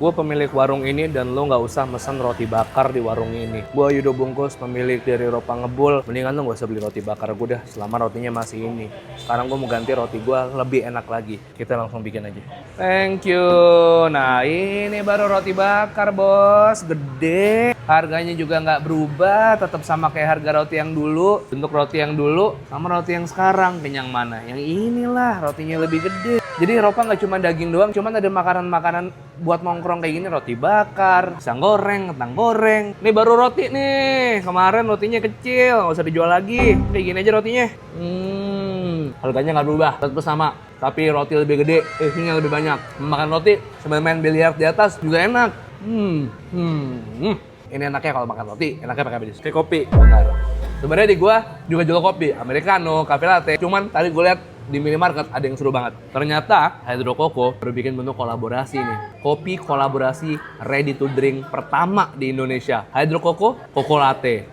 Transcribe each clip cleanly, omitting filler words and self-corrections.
Gue pemilik warung ini dan lo nggak usah mesen roti bakar di warung ini. Gue Yudo Bungkus, pemilik dari Ropa Ngebul. Mendingan lo nggak usah beli roti bakar gue dah, selama rotinya masih ini. Sekarang gue mau ganti roti gue lebih enak lagi. Kita langsung bikin aja. Thank you. Nah ini baru roti bakar bos, gede. Harganya juga nggak berubah, tetap sama kayak harga roti yang dulu. Bentuk roti yang dulu sama roti yang sekarang. Kenyang mana? Yang inilah rotinya lebih gede. Jadi Ropa nggak cuma daging doang, cuman ada makanan-makanan buat nongkrong kayak gini, roti bakar, pisang goreng, kentang goreng. Ini baru roti nih, kemarin rotinya kecil, nggak usah dijual lagi. Kayak gini aja rotinya. Harganya nggak berubah, tetap sama. Tapi roti lebih gede, isinya lebih banyak. Makan roti sambil main biliar di atas juga enak. Ini enaknya kalau makan roti, enaknya pakai bis. Kayak kopi, benar. Sebenarnya di gua juga jual kopi, americano, cafe latte. Cuman tadi gue lihat di minimarket ada yang seru banget. Ternyata Hydro Coco baru bikin menu kolaborasi nih. Kopi kolaborasi ready to drink pertama di Indonesia. Hydro Coco, Coco Latte.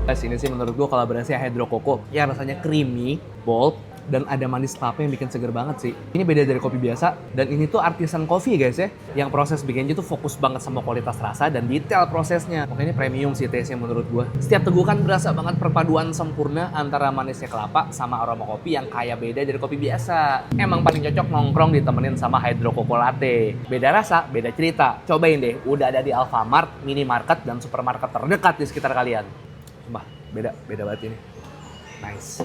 Guys, ini sih menurut gua kolaborasi Hydro Coco yang rasanya creamy, bold, dan ada manis kelapa yang bikin seger banget sih. Ini beda dari kopi biasa, dan ini tuh artisan coffee guys ya. Yang proses bikinnya tuh fokus banget sama kualitas rasa dan detail prosesnya. Makanya ini premium sih taste-nya menurut gua. Setiap tegukan berasa banget perpaduan sempurna antara manisnya kelapa sama aroma kopi yang kayak beda dari kopi biasa. Emang paling cocok nongkrong ditemenin sama Hydro Coco Latte. Beda rasa, beda cerita. Cobain deh, udah ada di Alfamart, minimarket, dan supermarket terdekat di sekitar kalian. Sumpah, beda banget ini. Nice.